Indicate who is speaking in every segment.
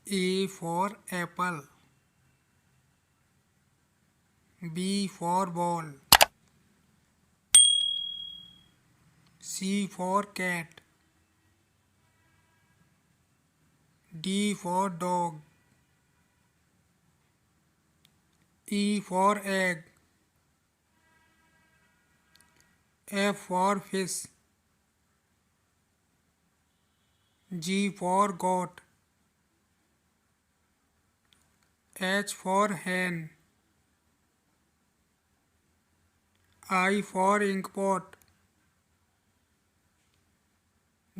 Speaker 1: A for apple. B for ball. C for cat. D for dog. E for egg. F for fish. G for goat. H for hen. I for inkpot.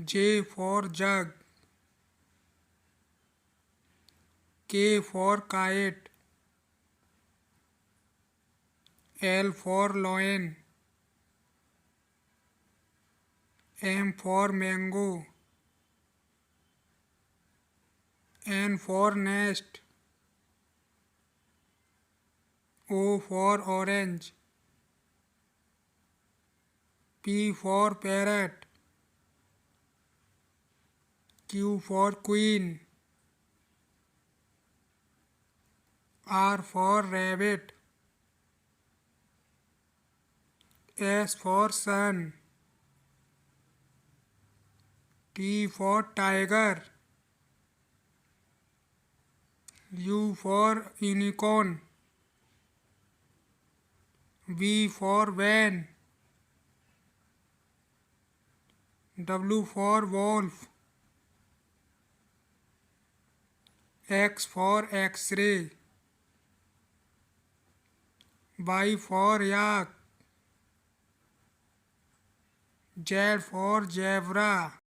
Speaker 1: J for jug. K for kite. L for lion. M for mango. N for nest. O for orange. P for parrot. Q for queen. R for rabbit. S for sun. T for tiger. U for unicorn. V for van. W for wolf. X for X-ray. Y for yak. Z for zebra.